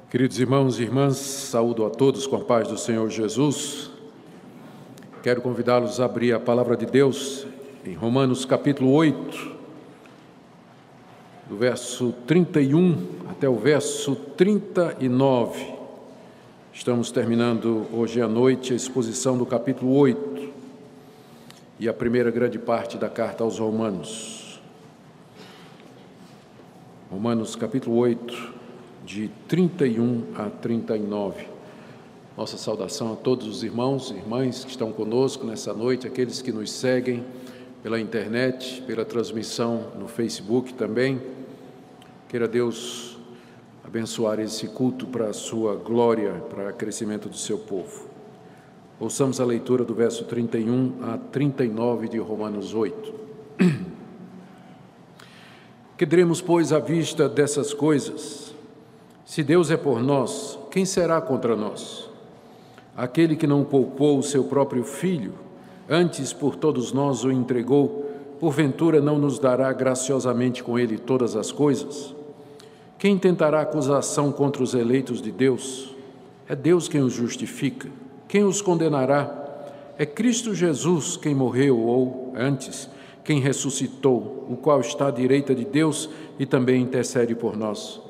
Queridos irmãos e irmãs, saúdo a todos com a paz do Senhor Jesus. Quero convidá-los a abrir a palavra de Deus em Romanos capítulo 8, do verso 31 até o verso 39. Estamos terminando hoje à noite a exposição do capítulo 8 e a primeira grande parte da carta aos Romanos. Romanos capítulo 8, de 31 a 39. Nossa saudação a todos os irmãos e irmãs que estão conosco nessa noite, aqueles que nos seguem pela internet, pela transmissão no Facebook também. Queira Deus abençoar esse culto para a sua glória, para o crescimento do seu povo. Ouçamos a leitura do verso 31 a 39 de Romanos 8. Que diremos, pois, à vista dessas coisas? Se Deus é por nós, quem será contra nós? Aquele que não poupou o seu próprio filho, antes por todos nós o entregou, porventura não nos dará graciosamente com ele todas as coisas? Quem tentará acusação contra os eleitos de Deus? É Deus quem os justifica. Quem os condenará? É Cristo Jesus quem morreu, ou, antes, quem ressuscitou, o qual está à direita de Deus e também intercede por nós.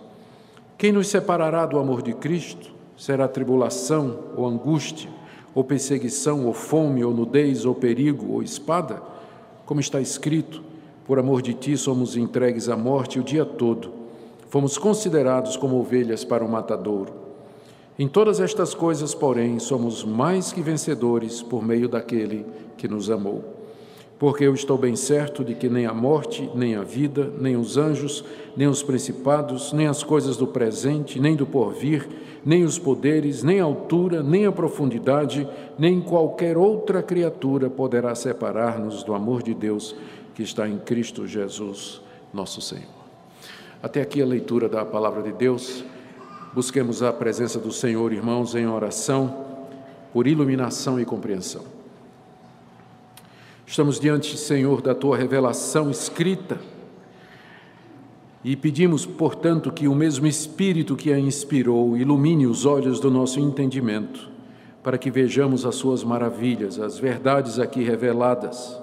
Quem nos separará do amor de Cristo? Será tribulação, ou angústia, ou perseguição, ou fome, ou nudez, ou perigo, ou espada? Como está escrito, por amor de ti somos entregues à morte o dia todo. Fomos considerados como ovelhas para o matadouro. Em todas estas coisas, porém, somos mais que vencedores por meio daquele que nos amou. Porque eu estou bem certo de que nem a morte, nem a vida, nem os anjos, nem os principados, nem as coisas do presente, nem do porvir, nem os poderes, nem a altura, nem a profundidade, nem qualquer outra criatura poderá separar-nos do amor de Deus que está em Cristo Jesus, nosso Senhor. Até aqui a leitura da palavra de Deus. Busquemos a presença do Senhor, irmãos, em oração, por iluminação e compreensão. Estamos diante, Senhor, da Tua revelação escrita e pedimos, portanto, que o mesmo Espírito que a inspirou ilumine os olhos do nosso entendimento, para que vejamos as Suas maravilhas, as verdades aqui reveladas,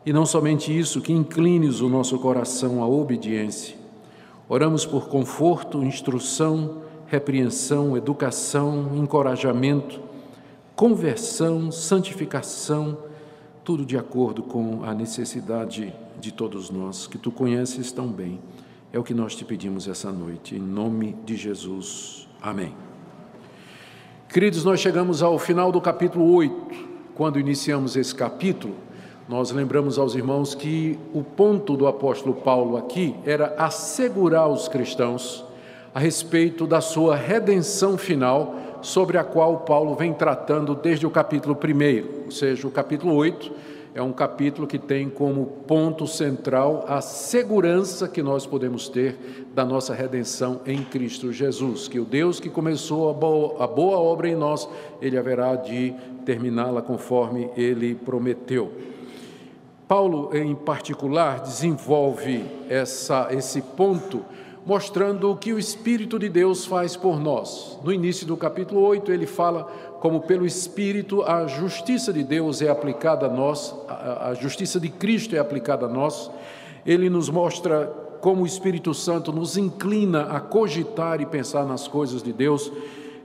e não somente isso, que inclines o nosso coração à obediência. Oramos por conforto, instrução, repreensão, educação, encorajamento, conversão, santificação, tudo de acordo com a necessidade de todos nós, que Tu conheces tão bem. É o que nós te pedimos essa noite, em nome de Jesus. Amém. Queridos, nós chegamos ao final do capítulo 8. Quando iniciamos esse capítulo, nós lembramos aos irmãos que o ponto do apóstolo Paulo aqui era assegurar os cristãos a respeito da sua redenção final, sobre a qual Paulo vem tratando desde o capítulo 1, ou seja, o capítulo 8 é um capítulo que tem como ponto central a segurança que nós podemos ter da nossa redenção em Cristo Jesus, que o Deus que começou a boa obra em nós, Ele haverá de terminá-la conforme Ele prometeu. Paulo, em particular, desenvolve esse ponto mostrando o que o Espírito de Deus faz por nós. No início do capítulo 8, ele fala como pelo Espírito a justiça de Deus é aplicada a nós, a justiça de Cristo é aplicada a nós. Ele nos mostra como o Espírito Santo nos inclina a cogitar e pensar nas coisas de Deus.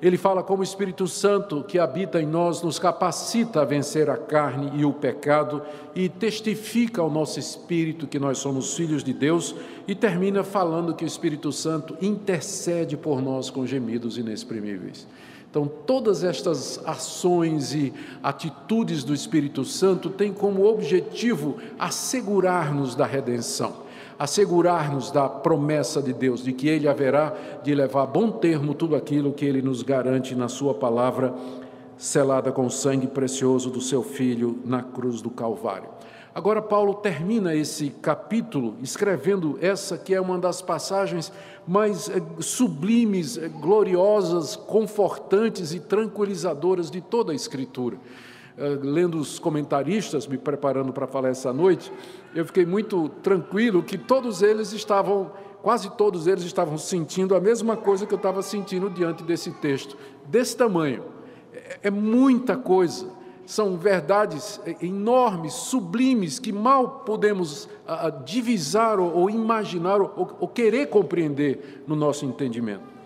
Ele fala como o Espírito Santo que habita em nós nos capacita a vencer a carne e o pecado e testifica ao nosso espírito que nós somos filhos de Deus, e termina falando que o Espírito Santo intercede por nós com gemidos inexprimíveis. Então, todas estas ações e atitudes do Espírito Santo têm como objetivo assegurar-nos da redenção, assegurar-nos da promessa de Deus, de que Ele haverá de levar a bom termo tudo aquilo que Ele nos garante na Sua palavra, selada com o sangue precioso do Seu Filho na cruz do Calvário. Agora, Paulo termina esse capítulo escrevendo essa que é uma das passagens mais sublimes, gloriosas, confortantes e tranquilizadoras de toda a Escritura. Lendo os comentaristas, me preparando para falar essa noite, eu fiquei muito tranquilo que todos eles estavam quase todos eles estavam sentindo a mesma coisa que eu estava sentindo diante desse texto, desse tamanho. É muita coisa, são verdades enormes, sublimes, que mal podemos divisar ou imaginar ou querer compreender no nosso entendimento.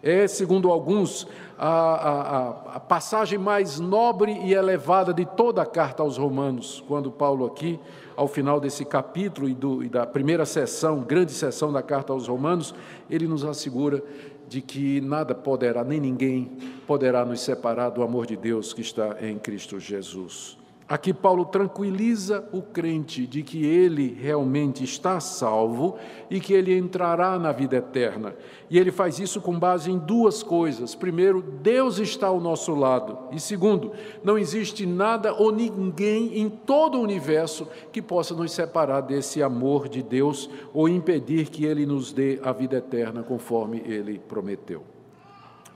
É, segundo alguns, a passagem mais nobre e elevada de toda a carta aos Romanos, quando Paulo aqui, ao final desse capítulo e da primeira sessão, grande sessão da carta aos Romanos, ele nos assegura de que nada poderá, nem ninguém poderá nos separar do amor de Deus que está em Cristo Jesus. Aqui Paulo tranquiliza o crente de que ele realmente está salvo e que ele entrará na vida eterna. E ele faz isso com base em duas coisas. Primeiro, Deus está ao nosso lado. E segundo, não existe nada ou ninguém em todo o universo que possa nos separar desse amor de Deus ou impedir que ele nos dê a vida eterna conforme ele prometeu.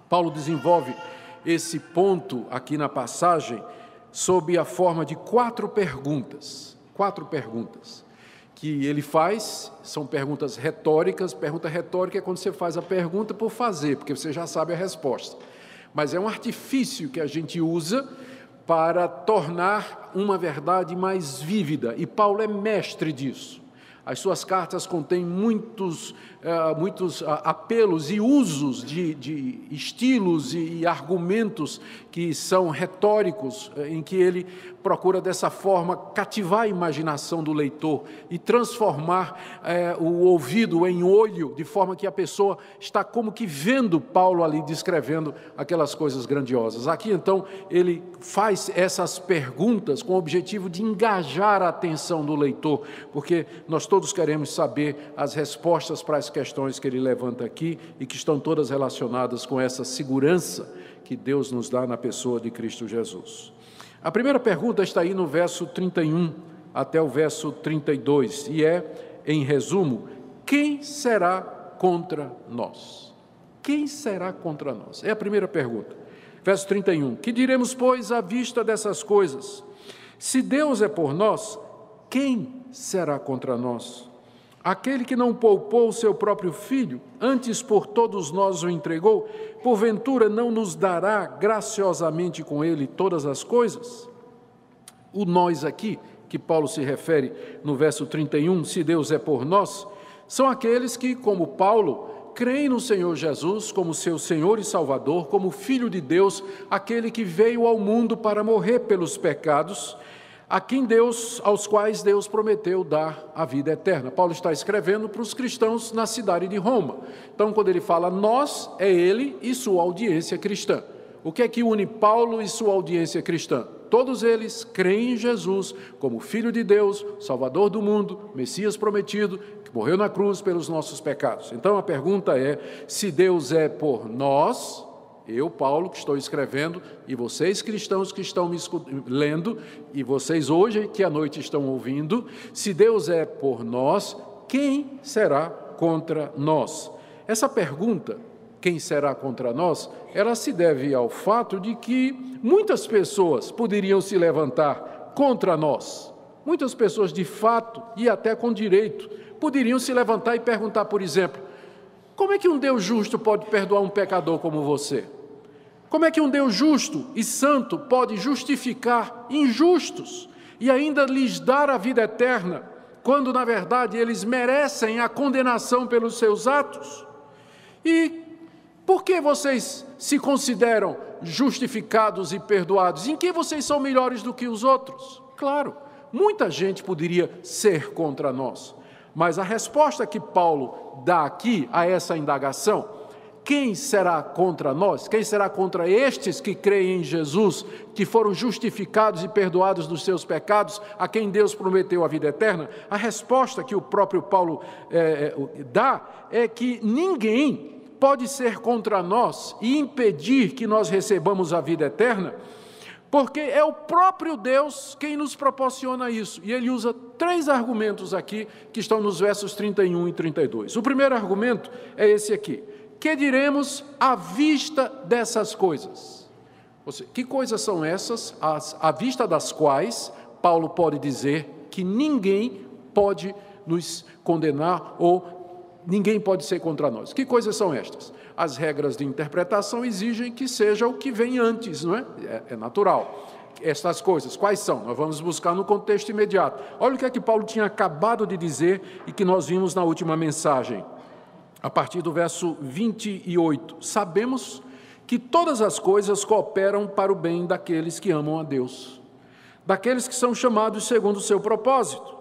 Paulo desenvolve esse ponto aqui na passagem sob a forma de quatro perguntas que ele faz. São perguntas retóricas. Pergunta retórica é quando você faz a pergunta por fazer, porque você já sabe a resposta. Mas é um artifício que a gente usa para tornar uma verdade mais vívida, e Paulo é mestre disso. As suas cartas contêm muitos apelos e usos de estilos e argumentos que são retóricos, em que ele procura dessa forma cativar a imaginação do leitor e transformar o ouvido em olho, de forma que a pessoa está como que vendo Paulo ali descrevendo aquelas coisas grandiosas. Aqui então ele faz essas perguntas com o objetivo de engajar a atenção do leitor, porque nós todos queremos saber as respostas para as questões que ele levanta aqui e que estão todas relacionadas com essa segurança que Deus nos dá na pessoa de Cristo Jesus. A primeira pergunta está aí no verso 31 até o verso 32 e em resumo, quem será contra nós? Quem será contra nós? É a primeira pergunta. Verso 31, que diremos, pois, à vista dessas coisas? Se Deus é por nós, quem será contra nós? Aquele que não poupou o seu próprio filho, antes por todos nós o entregou, porventura não nos dará graciosamente com ele todas as coisas? O nós aqui, que Paulo se refere no verso 31, se Deus é por nós, são aqueles que, como Paulo, creem no Senhor Jesus como seu Senhor e Salvador, como Filho de Deus, aquele que veio ao mundo para morrer pelos pecados, aos quais Deus prometeu dar a vida eterna. Paulo está escrevendo para os cristãos na cidade de Roma. Então, quando ele fala nós, é ele e sua audiência cristã. O que é que une Paulo e sua audiência cristã? Todos eles creem em Jesus como Filho de Deus, Salvador do mundo, Messias prometido, que morreu na cruz pelos nossos pecados. Então, a pergunta é, se Deus é por nós, eu, Paulo, que estou escrevendo, e vocês cristãos que estão me lendo, e vocês hoje que à noite estão ouvindo, se Deus é por nós, quem será contra nós? Essa pergunta, quem será contra nós, ela se deve ao fato de que muitas pessoas poderiam se levantar contra nós. Muitas pessoas, de fato, e até com direito, poderiam se levantar e perguntar, por exemplo, como é que um Deus justo pode perdoar um pecador como você? Como é que um Deus justo e santo pode justificar injustos e ainda lhes dar a vida eterna, quando, na verdade, eles merecem a condenação pelos seus atos? E por que vocês se consideram justificados e perdoados? Em que vocês são melhores do que os outros? Claro, muita gente poderia ser contra nós, mas a resposta que Paulo dá aqui a essa indagação, quem será contra nós? Quem será contra estes que creem em Jesus, que foram justificados e perdoados dos seus pecados, a quem Deus prometeu a vida eterna? A resposta que o próprio Paulo dá é que ninguém pode ser contra nós e impedir que nós recebamos a vida eterna, porque é o próprio Deus quem nos proporciona isso. E ele usa 3 argumentos aqui, que estão nos versos 31 e 32. O primeiro argumento é esse aqui. Que diremos à vista dessas coisas? Ou seja, que coisas são essas, à vista das quais Paulo pode dizer que ninguém pode nos condenar ou ninguém pode ser contra nós. Que coisas são estas? As regras de interpretação exigem que seja o que vem antes, não é? É natural. Estas coisas, quais são? Nós vamos buscar no contexto imediato. Olha o que é que Paulo tinha acabado de dizer e que nós vimos na última mensagem. A partir do verso 28. Sabemos que todas as coisas cooperam para o bem daqueles que amam a Deus, daqueles que são chamados segundo o seu propósito.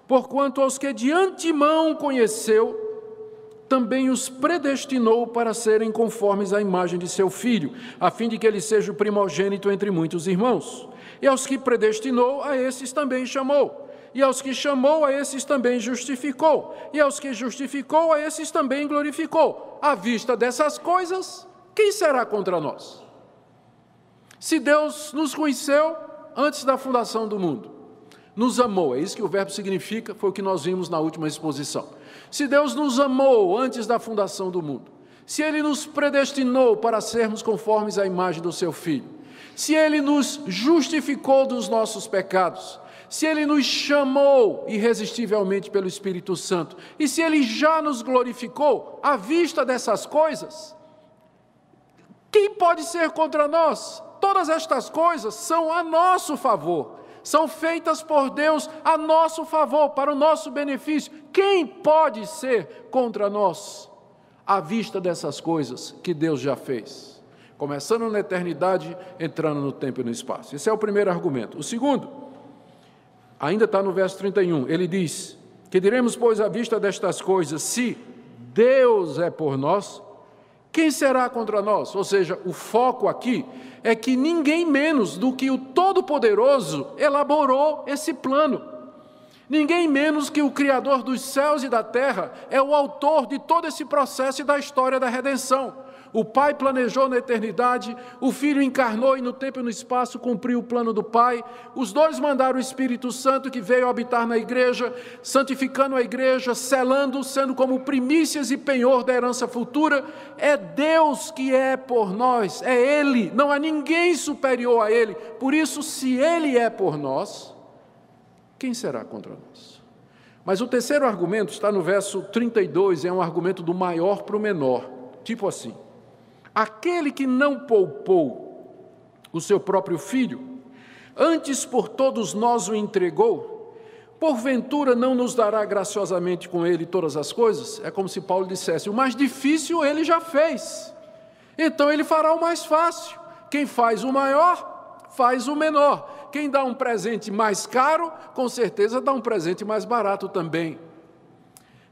Porquanto aos que de antemão conheceu, também os predestinou para serem conformes à imagem de seu Filho, a fim de que ele seja o primogênito entre muitos irmãos. E aos que predestinou, a esses também chamou. E aos que chamou, a esses também justificou. E aos que justificou, a esses também glorificou. À vista dessas coisas, quem será contra nós? Se Deus nos conheceu antes da fundação do mundo, nos amou, é isso que o verbo significa, foi o que nós vimos na última exposição. Se Deus nos amou antes da fundação do mundo, se Ele nos predestinou para sermos conformes à imagem do Seu Filho, se Ele nos justificou dos nossos pecados, se Ele nos chamou irresistivelmente pelo Espírito Santo, e se Ele já nos glorificou, à vista dessas coisas, quem pode ser contra nós? Todas estas coisas são a nosso favor. São feitas por Deus a nosso favor, para o nosso benefício. Quem pode ser contra nós à vista dessas coisas que Deus já fez? Começando na eternidade, entrando no tempo e no espaço. Esse é o primeiro argumento. O segundo, ainda está no verso 31, ele diz: que diremos, pois, à vista destas coisas, se Deus é por nós, quem será contra nós? Ou seja, o foco aqui é que ninguém menos do que o Todo-Poderoso elaborou esse plano. Ninguém menos que o Criador dos céus e da terra é o autor de todo esse processo e da história da redenção. O Pai planejou na eternidade, o Filho encarnou e no tempo e no espaço cumpriu o plano do Pai. Os dois mandaram o Espírito Santo que veio habitar na igreja, santificando a igreja, selando, sendo como primícias e penhor da herança futura. É Deus que é por nós, é Ele, não há ninguém superior a Ele. Por isso, se Ele é por nós, quem será contra nós? Mas o terceiro argumento está no verso 32, é um argumento do maior para o menor, tipo assim: aquele que não poupou o seu próprio filho, antes por todos nós o entregou, porventura não nos dará graciosamente com ele todas as coisas? É como se Paulo dissesse: o mais difícil ele já fez, então ele fará o mais fácil. Quem faz o maior, faz o menor. Quem dá um presente mais caro, com certeza dá um presente mais barato também.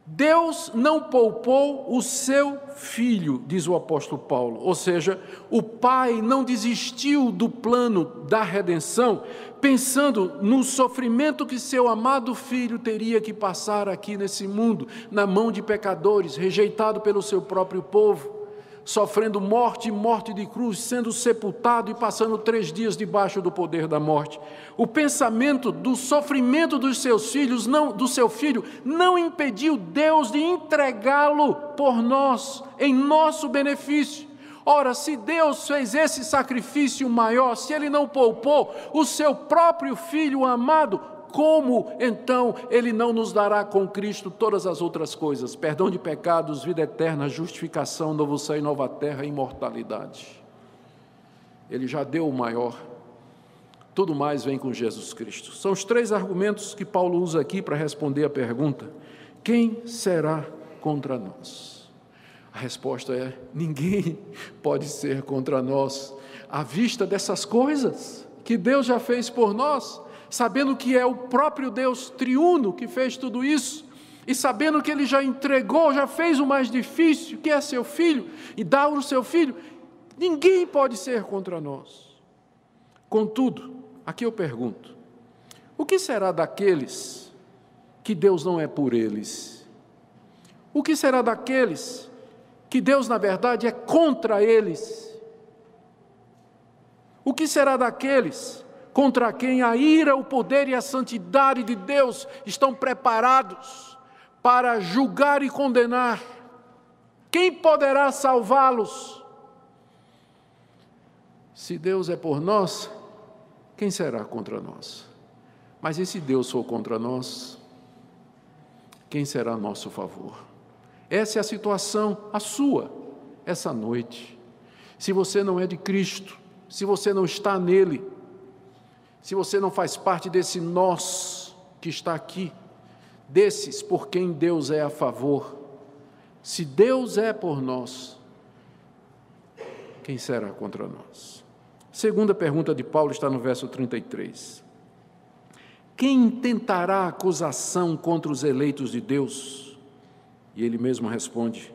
Deus não poupou o seu Filho, diz o apóstolo Paulo, ou seja, o Pai não desistiu do plano da redenção, pensando no sofrimento que seu amado Filho teria que passar aqui nesse mundo, na mão de pecadores, rejeitado pelo seu próprio povo, sofrendo morte e morte de cruz, sendo sepultado e passando 3 dias debaixo do poder da morte. O pensamento do sofrimento dos seus filhos, do seu filho, não impediu Deus de entregá-lo por nós, em nosso benefício. Ora, se Deus fez esse sacrifício maior, se Ele não poupou o seu próprio Filho amado, como então Ele não nos dará com Cristo todas as outras coisas? Perdão de pecados, vida eterna, justificação, novo céu e nova terra, imortalidade. Ele já deu o maior, tudo mais vem com Jesus Cristo. São os 3 argumentos que Paulo usa aqui para responder a pergunta: quem será contra nós? A resposta é: ninguém pode ser contra nós, à vista dessas coisas que Deus já fez por nós, sabendo que é o próprio Deus triuno que fez tudo isso, e sabendo que Ele já entregou, já fez o mais difícil, que é seu Filho, e dá o seu Filho, ninguém pode ser contra nós. Contudo, aqui eu pergunto: o que será daqueles que Deus não é por eles? O que será daqueles que Deus, na verdade, é contra eles? O que será daqueles contra quem a ira, o poder e a santidade de Deus estão preparados para julgar e condenar? Quem poderá salvá-los? Se Deus é por nós, quem será contra nós? Mas e se Deus for contra nós, quem será a nosso favor? Essa é a situação, a sua, essa noite. Se você não é de Cristo, se você não está nele, se você não faz parte desse nós que está aqui, desses por quem Deus é a favor, se Deus é por nós, quem será contra nós? Segunda pergunta de Paulo está no verso 33. Quem intentará acusação contra os eleitos de Deus? E ele mesmo responde,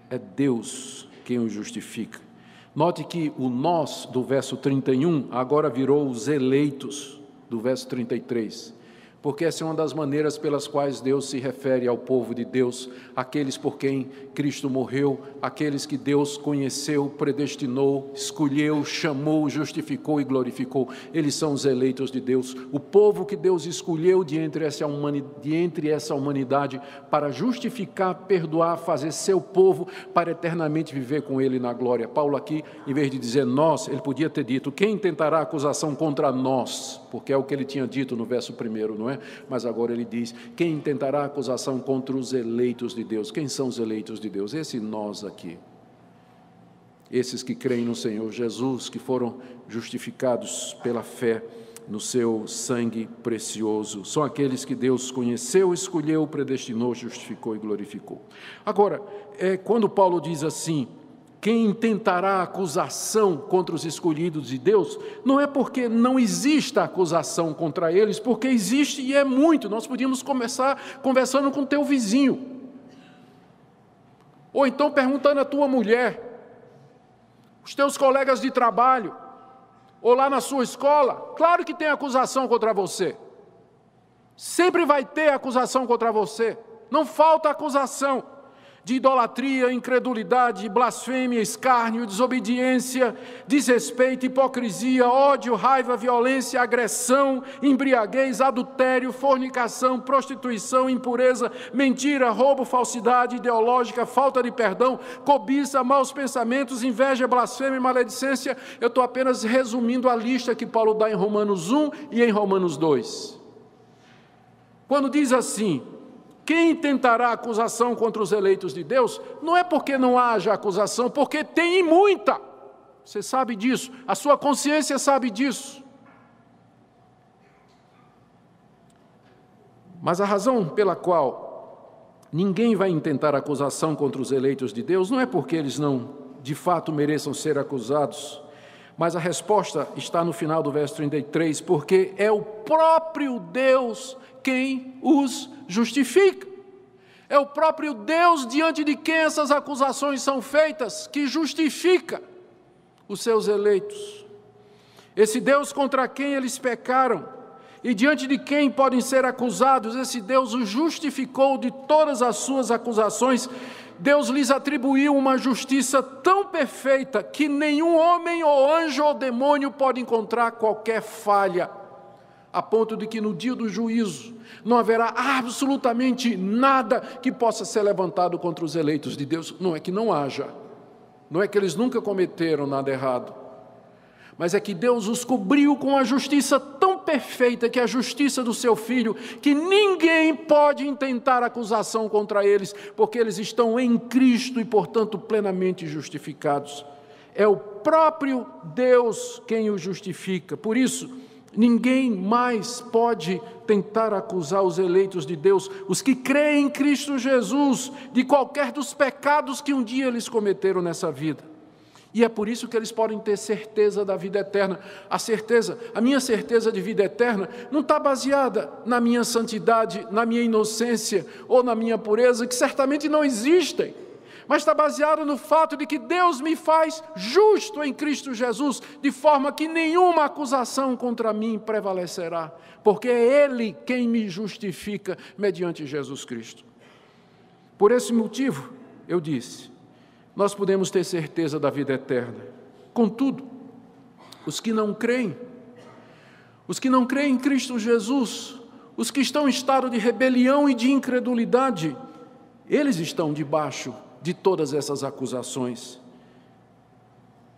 é Deus quem os justifica. Note que o nós do verso 31 agora virou os eleitos do verso 33. Porque essa é uma das maneiras pelas quais Deus se refere ao povo de Deus, aqueles por quem Cristo morreu, aqueles que Deus conheceu, predestinou, escolheu, chamou, justificou e glorificou. Eles são os eleitos de Deus, o povo que Deus escolheu de entre essa humanidade para justificar, perdoar, fazer seu povo para eternamente viver com Ele na glória. Paulo aqui, em vez de dizer nós, ele podia ter dito, quem tentará acusação contra nós? Porque é o que ele tinha dito no verso 1, não é? Mas agora ele diz, quem intentará acusação contra os eleitos de Deus? Quem são os eleitos de Deus? Esse nós aqui. Esses que creem no Senhor Jesus, que foram justificados pela fé no seu sangue precioso. São aqueles que Deus conheceu, escolheu, predestinou, justificou e glorificou. Agora, quando Paulo diz assim, quem intentará acusação contra os escolhidos de Deus, não é porque não exista acusação contra eles, porque existe e é muito. Nós podíamos começar conversando com o teu vizinho, ou então perguntando à tua mulher, os teus colegas de trabalho, ou lá na sua escola. Claro que tem acusação contra você, sempre vai ter acusação contra você, não falta acusação de idolatria, incredulidade, blasfêmia, escárnio, desobediência, desrespeito, hipocrisia, ódio, raiva, violência, agressão, embriaguez, adultério, fornicação, prostituição, impureza, mentira, roubo, falsidade ideológica, falta de perdão, cobiça, maus pensamentos, inveja, blasfêmia e maledicência. Eu estou apenas resumindo a lista que Paulo dá em Romanos 1 e em Romanos 2. Quando diz assim, quem tentará acusação contra os eleitos de Deus? Não é porque não haja acusação, porque tem muita. Você sabe disso, a sua consciência sabe disso. Mas a razão pela qual ninguém vai intentar acusação contra os eleitos de Deus não é porque eles não, de fato, mereçam ser acusados, mas a resposta está no final do verso 33, porque é o próprio Deus quem os justifica. É o próprio Deus diante de quem essas acusações são feitas, que justifica os seus eleitos. Esse Deus contra quem eles pecaram e diante de quem podem ser acusados, esse Deus os justificou de todas as suas acusações. Deus lhes atribuiu uma justiça tão perfeita que nenhum homem ou anjo ou demônio pode encontrar qualquer falha, a ponto de que no dia do juízo não haverá absolutamente nada que possa ser levantado contra os eleitos de Deus. Não é que não haja, não é que eles nunca cometeram nada errado, mas é que Deus os cobriu com a justiça tão perfeita, que é a justiça do seu Filho, que ninguém pode intentar acusação contra eles, porque eles estão em Cristo e, portanto, plenamente justificados. É o próprio Deus quem os justifica. Por isso, ninguém mais pode tentar acusar os eleitos de Deus, os que creem em Cristo Jesus, de qualquer dos pecados que um dia eles cometeram nessa vida. E é por isso que eles podem ter certeza da vida eterna. A minha certeza de vida eterna não está baseada na minha santidade, na minha inocência ou na minha pureza, que certamente não existem, mas está baseada no fato de que Deus me faz justo em Cristo Jesus, de forma que nenhuma acusação contra mim prevalecerá, porque é Ele quem me justifica mediante Jesus Cristo. Por esse motivo, eu disse, nós podemos ter certeza da vida eterna. Contudo, os que não creem em Cristo Jesus, os que estão em estado de rebelião e de incredulidade, eles estão debaixo de todas essas acusações,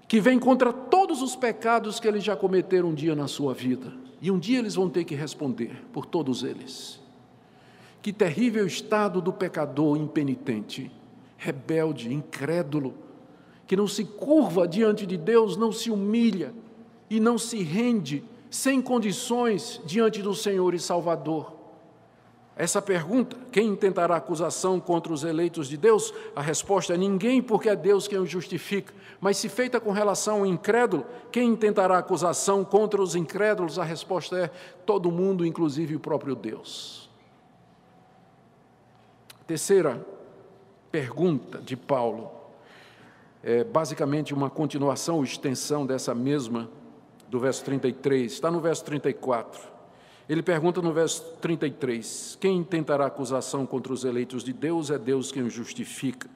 que vêm contra todos os pecados que eles já cometeram um dia na sua vida, e um dia eles vão ter que responder por todos eles. Que terrível estado do pecador impenitente, rebelde, incrédulo, que não se curva diante de Deus, não se humilha e não se rende sem condições diante do Senhor e Salvador. Essa pergunta, quem intentará acusação contra os eleitos de Deus? A resposta é ninguém, porque é Deus quem os justifica. Mas se feita com relação ao incrédulo, quem intentará acusação contra os incrédulos? A resposta é todo mundo, inclusive o próprio Deus. Terceira pergunta de Paulo é basicamente uma continuação ou extensão dessa mesma do verso 33, está no verso 34. Ele pergunta no verso 33, quem intentará acusação contra os eleitos de Deus? É Deus quem os justifica.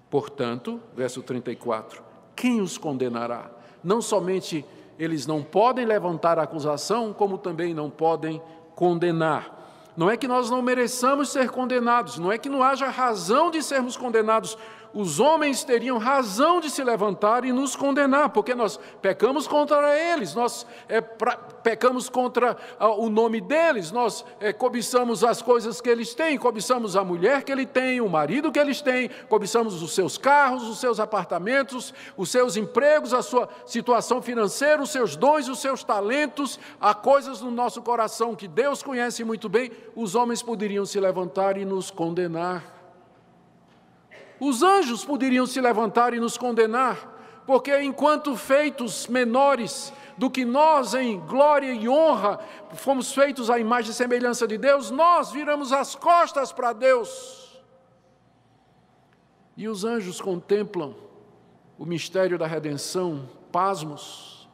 Portanto, verso 34, quem os condenará? Não somente eles não podem levantar a acusação, como também não podem condenar. Não é que nós não mereçamos ser condenados, não é que não haja razão de sermos condenados. Os homens teriam razão de se levantar e nos condenar, porque nós pecamos contra eles, nós pecamos contra o nome deles, nós cobiçamos as coisas que eles têm, cobiçamos a mulher que ele tem, o marido que eles têm, cobiçamos os seus carros, os seus apartamentos, os seus empregos, a sua situação financeira, os seus dons, os seus talentos, há coisas no nosso coração que Deus conhece muito bem. Os homens poderiam se levantar e nos condenar. Os anjos poderiam se levantar e nos condenar, porque enquanto feitos menores do que nós em glória e honra, fomos feitos à imagem e semelhança de Deus, nós viramos as costas para Deus. E os anjos contemplam o mistério da redenção, pasmos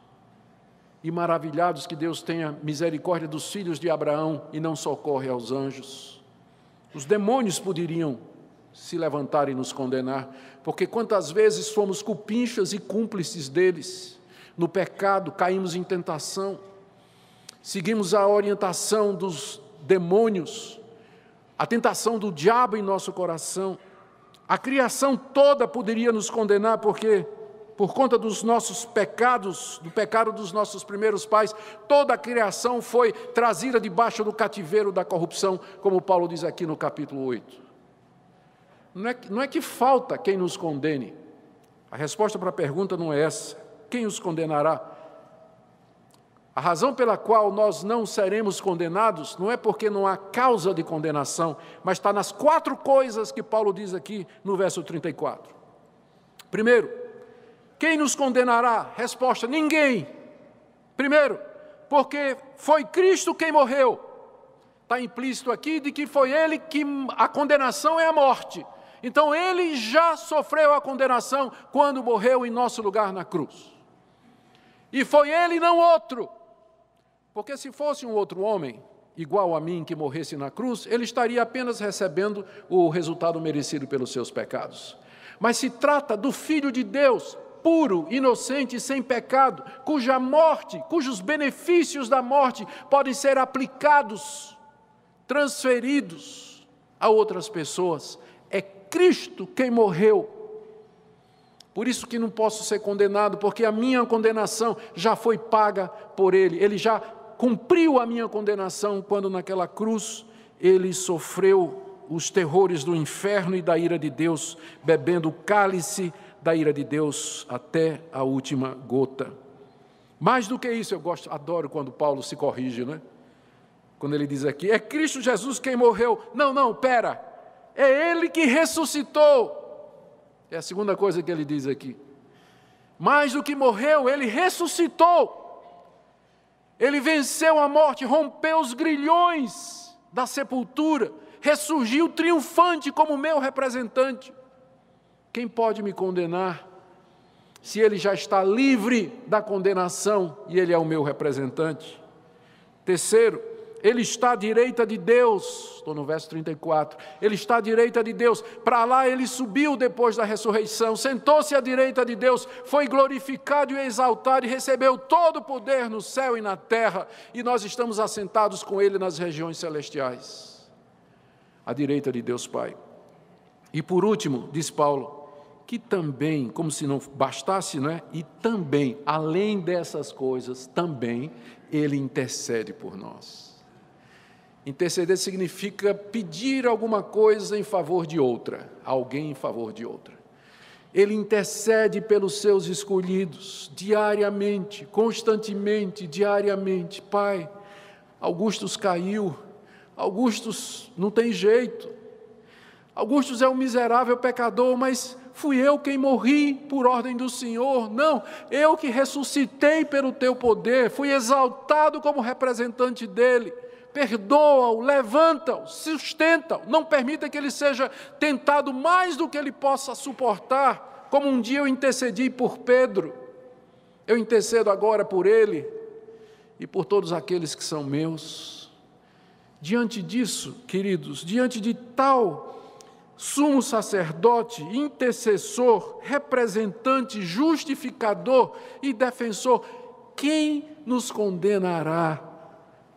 e maravilhados que Deus tenha misericórdia dos filhos de Abraão e não socorre aos anjos. Os demônios poderiam se levantar e nos condenar, porque quantas vezes fomos cupinchas e cúmplices deles, no pecado, caímos em tentação, seguimos a orientação dos demônios, a tentação do diabo em nosso coração. A criação toda poderia nos condenar, porque por conta dos nossos pecados, do pecado dos nossos primeiros pais, toda a criação foi trazida debaixo do cativeiro da corrupção, como Paulo diz aqui no capítulo 8. Não é que falta quem nos condene. A resposta para a pergunta não é essa. Quem os condenará? A razão pela qual nós não seremos condenados não é porque não há causa de condenação, mas está nas 4 coisas que Paulo diz aqui no verso 34. Primeiro, quem nos condenará? Resposta, ninguém. Primeiro, porque foi Cristo quem morreu. Está implícito aqui de que foi Ele que a condenação é a morte. Então, Ele já sofreu a condenação quando morreu em nosso lugar na cruz. E foi Ele, não outro. Porque se fosse um outro homem, igual a mim, que morresse na cruz, ele estaria apenas recebendo o resultado merecido pelos seus pecados. Mas se trata do Filho de Deus, puro, inocente, sem pecado, cuja morte, cujos benefícios da morte podem ser aplicados, transferidos a outras pessoas. É Cristo quem morreu. Por isso que não posso ser condenado, porque a minha condenação já foi paga por Ele. Ele já cumpriu a minha condenação quando naquela cruz Ele sofreu os terrores do inferno e da ira de Deus, bebendo o cálice da ira de Deus até a última gota. Mais do que isso, adoro quando Paulo se corrige, né? Quando ele diz aqui, é Cristo Jesus quem morreu. Não, pera. É Ele que ressuscitou. É a segunda coisa que ele diz aqui. Mais do que morreu, Ele ressuscitou. Ele venceu a morte, rompeu os grilhões da sepultura, ressurgiu triunfante como meu representante. Quem pode me condenar se Ele já está livre da condenação e Ele é o meu representante? Terceiro, Ele está à direita de Deus, estou no verso 34, Ele está à direita de Deus, para lá Ele subiu depois da ressurreição, sentou-se à direita de Deus, foi glorificado e exaltado e recebeu todo o poder no céu e na terra, e nós estamos assentados com Ele nas regiões celestiais, à direita de Deus Pai. E por último, diz Paulo, que também, como se não bastasse, não é? E também, além dessas coisas, também Ele intercede por nós. Interceder significa pedir alguma coisa em favor de outra, alguém em favor de outra. Ele intercede pelos seus escolhidos, diariamente, constantemente, diariamente. Pai, Augustus caiu, Augustus não tem jeito, Augustus é um miserável pecador, mas fui eu quem morri por ordem do Senhor. Não, eu que ressuscitei pelo teu poder, fui exaltado como representante dele. Perdoa-o, levanta-o, sustenta-o, não permita que ele seja tentado mais do que ele possa suportar, como um dia eu intercedi por Pedro, eu intercedo agora por ele e por todos aqueles que são meus. Diante disso, queridos, diante de tal sumo sacerdote, intercessor, representante, justificador e defensor, quem nos condenará?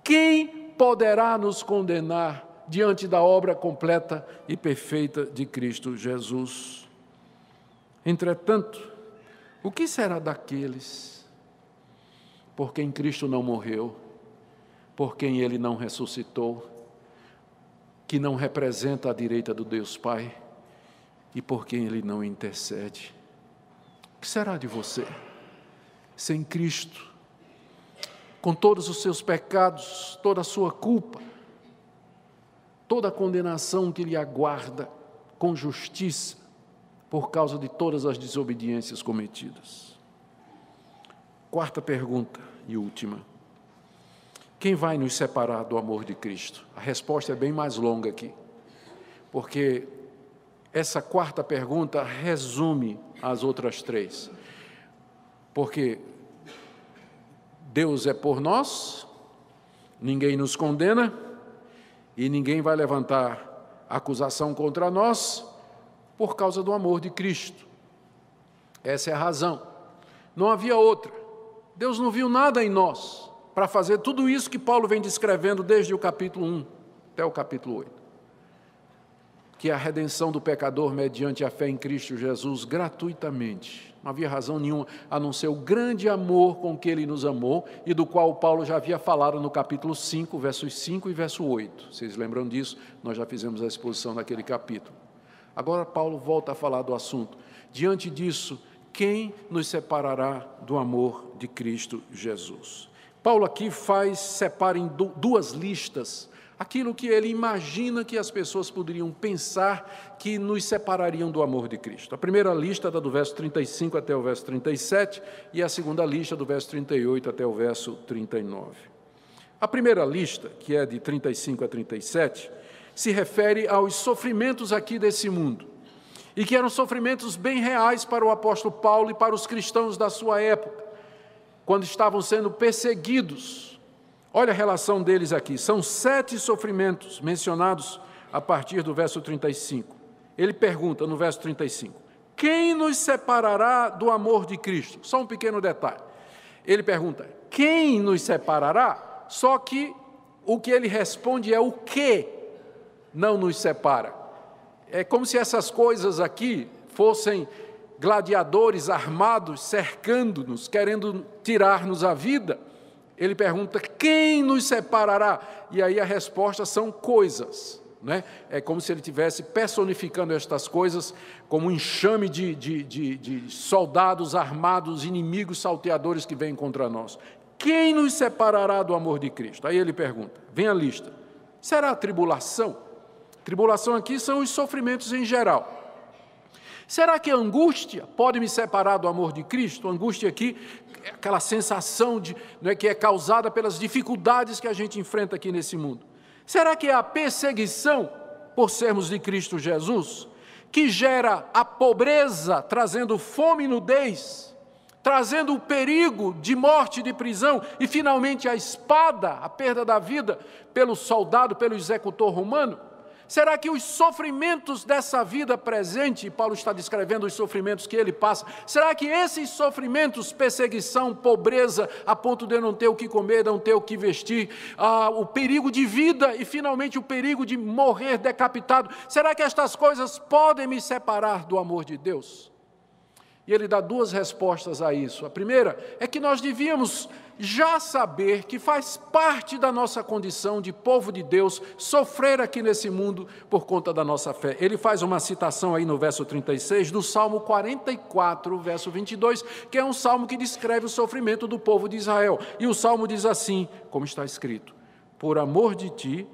Quem poderá nos condenar diante da obra completa e perfeita de Cristo Jesus? Entretanto, o que será daqueles por quem Cristo não morreu, por quem Ele não ressuscitou, que não representa a direita do Deus Pai e por quem Ele não intercede? O que será de você sem Cristo? Com todos os seus pecados, toda a sua culpa, toda a condenação que lhe aguarda com justiça, por causa de todas as desobediências cometidas. Quarta pergunta e última. Quem vai nos separar do amor de Cristo? A resposta é bem mais longa aqui, porque essa quarta pergunta resume as outras três. Porque Deus é por nós, ninguém nos condena e ninguém vai levantar acusação contra nós por causa do amor de Cristo. Essa é a razão. Não havia outra. Deus não viu nada em nós para fazer tudo isso que Paulo vem descrevendo desde o capítulo 1 até o capítulo 8. Que é a redenção do pecador mediante a fé em Cristo Jesus gratuitamente. Não havia razão nenhuma a não ser o grande amor com que Ele nos amou e do qual Paulo já havia falado no capítulo 5, versos 5 e verso 8. Vocês lembram disso? Nós já fizemos a exposição daquele capítulo. Agora Paulo volta a falar do assunto. Diante disso, quem nos separará do amor de Cristo Jesus? Paulo aqui separa em duas listas aquilo que ele imagina que as pessoas poderiam pensar que nos separariam do amor de Cristo. A primeira lista está do verso 35 até o verso 37 e a segunda lista do verso 38 até o verso 39. A primeira lista, que é de 35 a 37, se refere aos sofrimentos aqui desse mundo, e que eram sofrimentos bem reais para o apóstolo Paulo e para os cristãos da sua época, quando estavam sendo perseguidos. Olha a relação deles aqui, são 7 sofrimentos mencionados a partir do verso 35. Ele pergunta no verso 35, quem nos separará do amor de Cristo? Só um pequeno detalhe. Ele pergunta, quem nos separará? Só que o que ele responde é o que não nos separa. É como se essas coisas aqui fossem gladiadores armados, cercando-nos, querendo tirar-nos a vida. Ele pergunta, quem nos separará? E aí a resposta são coisas, né? É como se ele estivesse personificando estas coisas como um enxame de soldados armados, inimigos salteadores que vêm contra nós. Quem nos separará do amor de Cristo? Aí ele pergunta, vem a lista. Será a tribulação? Tribulação aqui são os sofrimentos em geral. Será que a angústia pode me separar do amor de Cristo? A angústia aqui é aquela sensação que é causada pelas dificuldades que a gente enfrenta aqui nesse mundo. Será que é a perseguição por sermos de Cristo Jesus, que gera a pobreza, trazendo fome e nudez, trazendo o perigo de morte, de prisão e finalmente a espada, a perda da vida pelo soldado, pelo executor romano? Será que os sofrimentos dessa vida presente, e Paulo está descrevendo os sofrimentos que ele passa, será que esses sofrimentos, perseguição, pobreza, a ponto de não ter o que comer, não ter o que vestir, o perigo de vida e finalmente o perigo de morrer decapitado, será que estas coisas podem me separar do amor de Deus? E ele dá duas respostas a isso. A primeira é que nós devíamos já saber que faz parte da nossa condição de povo de Deus sofrer aqui nesse mundo por conta da nossa fé. Ele faz uma citação aí no verso 36 do Salmo 44, verso 22, que é um salmo que descreve o sofrimento do povo de Israel. E o salmo diz assim, como está escrito: por amor de ti,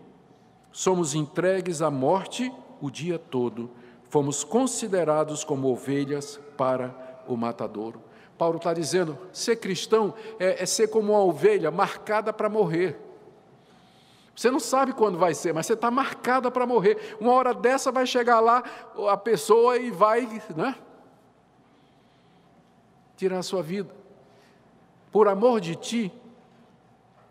somos entregues à morte o dia todo, fomos considerados como ovelhas para o matadouro. Paulo está dizendo, ser cristão é ser como uma ovelha marcada para morrer. Você não sabe quando vai ser, mas você está marcada para morrer. Uma hora dessa vai chegar lá a pessoa e vai, né, tirar a sua vida. Por amor de ti,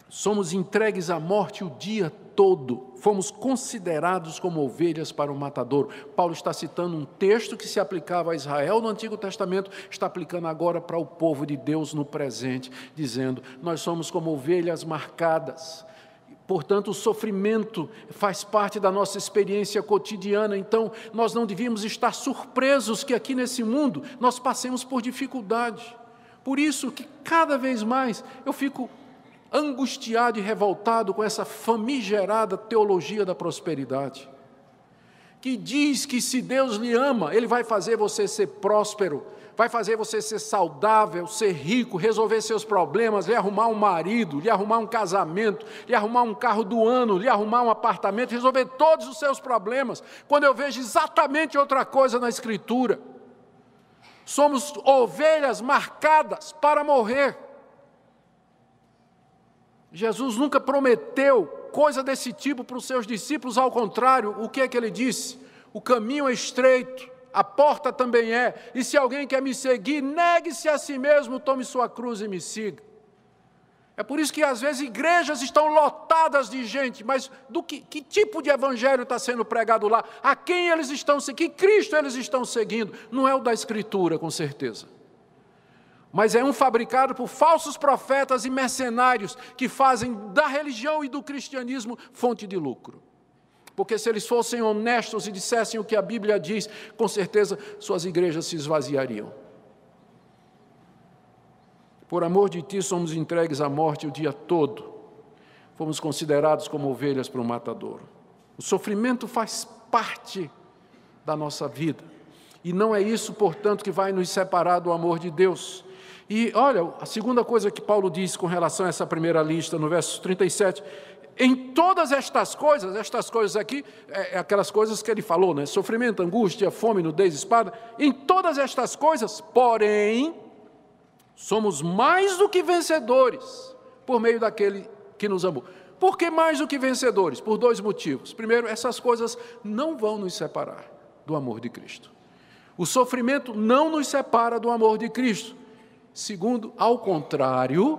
somos entregues à morte o dia todo, fomos considerados como ovelhas para o matadouro. Paulo está citando um texto que se aplicava a Israel no Antigo Testamento, está aplicando agora para o povo de Deus no presente, dizendo, nós somos como ovelhas marcadas. Portanto, o sofrimento faz parte da nossa experiência cotidiana, então nós não devíamos estar surpresos que aqui nesse mundo nós passemos por dificuldade. Por isso que cada vez mais eu fico angustiado e revoltado com essa famigerada teologia da prosperidade, que diz que se Deus lhe ama, Ele vai fazer você ser próspero, vai fazer você ser saudável, ser rico, resolver seus problemas, lhe arrumar um marido, lhe arrumar um casamento, lhe arrumar um carro do ano, lhe arrumar um apartamento, resolver todos os seus problemas, quando eu vejo exatamente outra coisa na Escritura. Somos ovelhas marcadas para morrer. Jesus nunca prometeu coisa desse tipo para os seus discípulos, ao contrário, o que é que ele disse? O caminho é estreito, a porta também é, e se alguém quer me seguir, negue-se a si mesmo, tome sua cruz e me siga. É por isso que às vezes igrejas estão lotadas de gente, mas que tipo de evangelho está sendo pregado lá? A quem eles estão seguindo? Que Cristo eles estão seguindo? Não é o da Escritura, com certeza. Mas é um fabricado por falsos profetas e mercenários que fazem da religião e do cristianismo fonte de lucro. Porque se eles fossem honestos e dissessem o que a Bíblia diz, com certeza suas igrejas se esvaziariam. Por amor de ti somos entregues à morte o dia todo. Fomos considerados como ovelhas para o matadouro. O sofrimento faz parte da nossa vida. E não é isso, portanto, que vai nos separar do amor de Deus. E olha, a segunda coisa que Paulo diz com relação a essa primeira lista, no verso 37, em todas estas coisas aqui, é aquelas coisas que ele falou, né? Sofrimento, angústia, fome, nudez, espada, em todas estas coisas, porém, somos mais do que vencedores, por meio daquele que nos amou. Por que mais do que vencedores? Por dois motivos. Primeiro, essas coisas não vão nos separar do amor de Cristo. O sofrimento não nos separa do amor de Cristo. Segundo, ao contrário,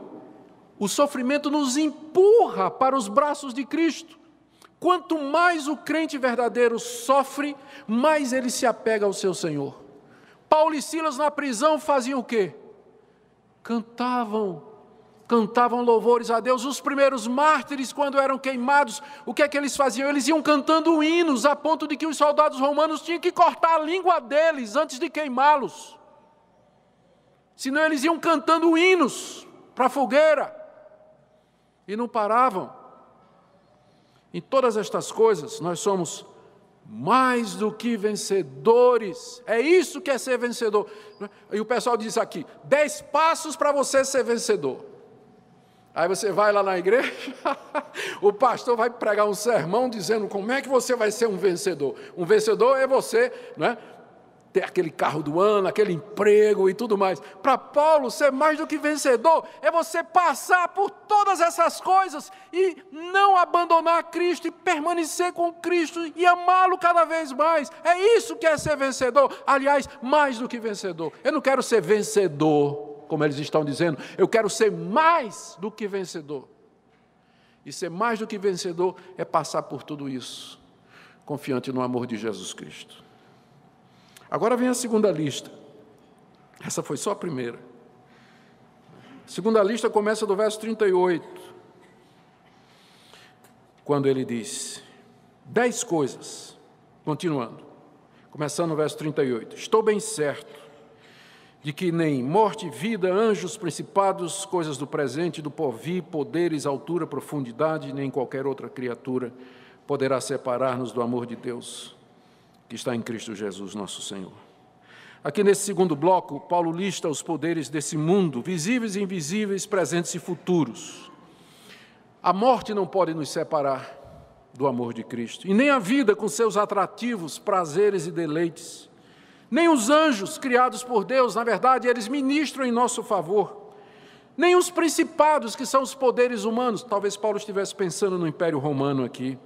o sofrimento nos empurra para os braços de Cristo. Quanto mais o crente verdadeiro sofre, mais ele se apega ao seu Senhor. Paulo e Silas na prisão faziam o quê? Cantavam louvores a Deus. Os primeiros mártires, quando eram queimados, o que é que eles faziam? Eles iam cantando hinos, a ponto de que os soldados romanos tinham que cortar a língua deles antes de queimá-los. Senão eles iam cantando hinos para a fogueira e não paravam. Em todas estas coisas, nós somos mais do que vencedores. É isso que é ser vencedor. E o pessoal diz aqui, 10 passos para você ser vencedor. Aí você vai lá na igreja, o pastor vai pregar um sermão dizendo como é que você vai ser um vencedor. Um vencedor é você, não é? Ter aquele carro do ano, aquele emprego e tudo mais. Para Paulo, ser mais do que vencedor é você passar por todas essas coisas e não abandonar Cristo e permanecer com Cristo e amá-lo cada vez mais. É isso que é ser vencedor. Aliás, mais do que vencedor. Eu não quero ser vencedor, como eles estão dizendo. Eu quero ser mais do que vencedor. E ser mais do que vencedor é passar por tudo isso, confiante no amor de Jesus Cristo. Agora vem a segunda lista. Essa foi só a primeira. A segunda lista começa do verso 38, quando ele diz 10 coisas, continuando, começando no verso 38. Estou bem certo de que nem morte, vida, anjos, principados, coisas do presente, do porvir, poderes, altura, profundidade, nem qualquer outra criatura poderá separar-nos do amor de Deus que está em Cristo Jesus, nosso Senhor. Aqui nesse segundo bloco, Paulo lista os poderes desse mundo, visíveis e invisíveis, presentes e futuros. A morte não pode nos separar do amor de Cristo, e nem a vida com seus atrativos, prazeres e deleites. Nem os anjos criados por Deus, na verdade, eles ministram em nosso favor. Nem os principados, que são os poderes humanos. Talvez Paulo estivesse pensando no Império Romano aqui.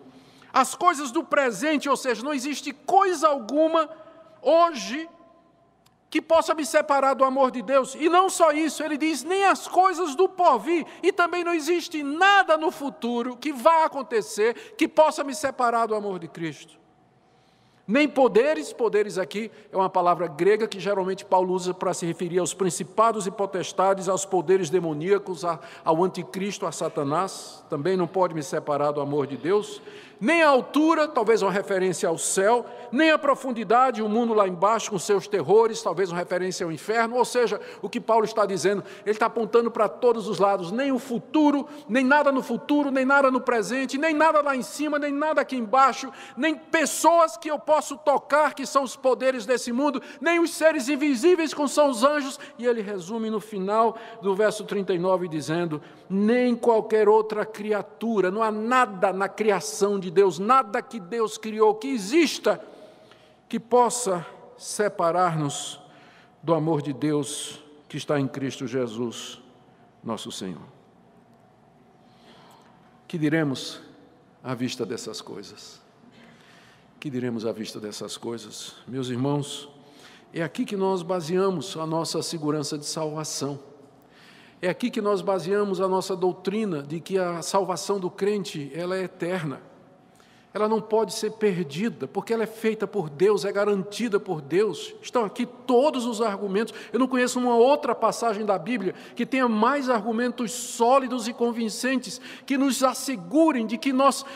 As coisas do presente, ou seja, não existe coisa alguma hoje que possa me separar do amor de Deus. E não só isso, ele diz, nem as coisas do porvir. E também não existe nada no futuro que vá acontecer que possa me separar do amor de Cristo. Nem poderes, poderes aqui é uma palavra grega que geralmente Paulo usa para se referir aos principados e potestades, aos poderes demoníacos, ao anticristo, a Satanás, também não pode me separar do amor de Deus. Nem a altura, talvez uma referência ao céu, nem a profundidade, o mundo lá embaixo com seus terrores, talvez uma referência ao inferno, ou seja, o que Paulo está dizendo, ele está apontando para todos os lados, nem o futuro, nem nada no futuro, nem nada no presente, nem nada lá em cima, nem nada aqui embaixo, nem pessoas que eu posso tocar, que são os poderes desse mundo, nem os seres invisíveis, como são os anjos, e ele resume no final do verso 39, dizendo, nem qualquer outra criatura, não há nada na criação de Deus, nada que Deus criou, que exista, que possa separar-nos do amor de Deus que está em Cristo Jesus, nosso Senhor. Que diremos à vista dessas coisas? Que diremos à vista dessas coisas? Meus irmãos, é aqui que nós baseamos a nossa segurança de salvação. É aqui que nós baseamos a nossa doutrina de que a salvação do crente, ela é eterna. Ela não pode ser perdida, porque ela é feita por Deus, é garantida por Deus. Estão aqui todos os argumentos. Eu não conheço uma outra passagem da Bíblia que tenha mais argumentos sólidos e convincentes, que nos assegurem de que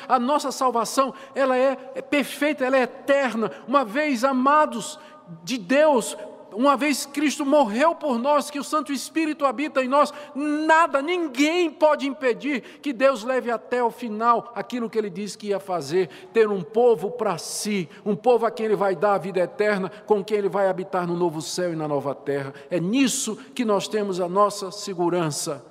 a nossa salvação ela é perfeita, ela é eterna. Uma vez amados de Deus, uma vez Cristo morreu por nós, que o Santo Espírito habita em nós, nada, ninguém pode impedir que Deus leve até o final aquilo que Ele disse que ia fazer, ter um povo para si, um povo a quem Ele vai dar a vida eterna, com quem Ele vai habitar no novo céu e na nova terra. É nisso que nós temos a nossa segurança.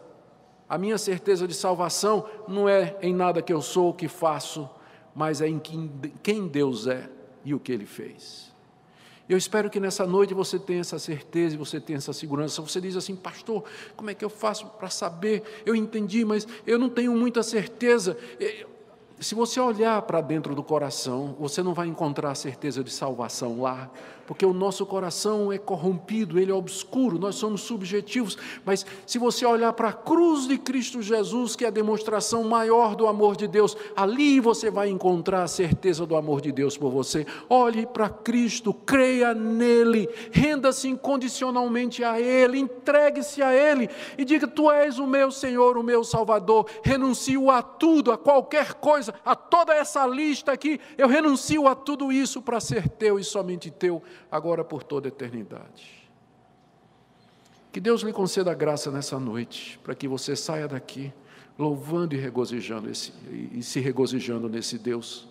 A minha certeza de salvação não é em nada que eu sou, o que faço, mas é em quem Deus é e o que Ele fez. Eu espero que nessa noite você tenha essa certeza e você tenha essa segurança. Você diz assim, pastor, como é que eu faço para saber? Eu entendi, mas eu não tenho muita certeza. Se você olhar para dentro do coração, você não vai encontrar a certeza de salvação lá, porque o nosso coração é corrompido, ele é obscuro, nós somos subjetivos, mas se você olhar para a cruz de Cristo Jesus, que é a demonstração maior do amor de Deus, ali você vai encontrar a certeza do amor de Deus por você. Olhe para Cristo, creia nele, renda-se incondicionalmente a Ele, entregue-se a Ele e diga, Tu és o meu Senhor, o meu Salvador, renuncio a tudo, a qualquer coisa, a toda essa lista aqui, eu renuncio a tudo isso para ser Teu e somente Teu, agora por toda a eternidade. Que Deus lhe conceda a graça nessa noite, para que você saia daqui louvando e se regozijando nesse Deus.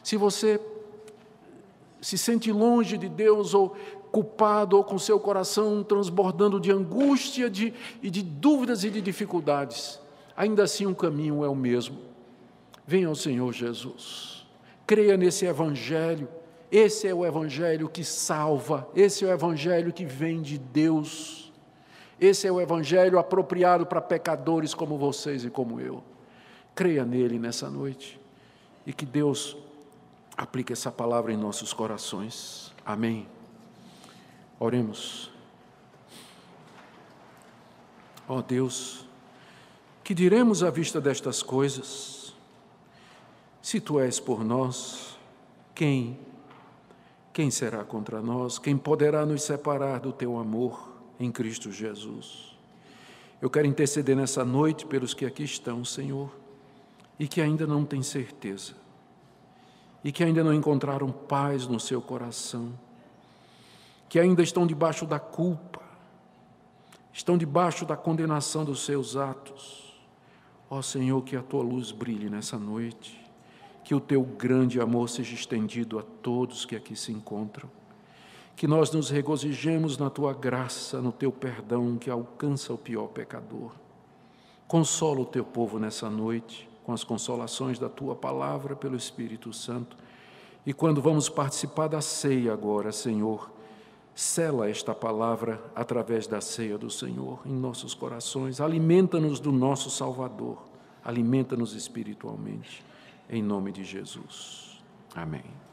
Se você se sente longe de Deus, ou culpado, ou com seu coração transbordando de angústia e de dúvidas e de dificuldades, ainda assim o caminho é o mesmo. Venha ao Senhor Jesus, creia nesse Evangelho. Esse é o Evangelho que salva, esse é o Evangelho que vem de Deus, esse é o Evangelho apropriado para pecadores como vocês e como eu. Creia nele nessa noite e que Deus aplique essa palavra em nossos corações. Amém. Oremos. Ó Deus, que diremos à vista destas coisas? Se Tu és por nós, quem será contra nós? Quem poderá nos separar do Teu amor em Cristo Jesus? Eu quero interceder nessa noite pelos que aqui estão, Senhor, e que ainda não têm certeza, e que ainda não encontraram paz no seu coração, que ainda estão debaixo da culpa, estão debaixo da condenação dos seus atos. Ó Senhor, que a tua luz brilhe nessa noite, que o teu grande amor seja estendido a todos que aqui se encontram, que nós nos regozijemos na tua graça, no teu perdão que alcança o pior pecador. Consola o teu povo nessa noite com as consolações da tua palavra pelo Espírito Santo. E quando vamos participar da ceia agora, Senhor, sela esta palavra através da ceia do Senhor em nossos corações. Alimenta-nos do nosso Salvador. Alimenta-nos espiritualmente. Em nome de Jesus. Amém.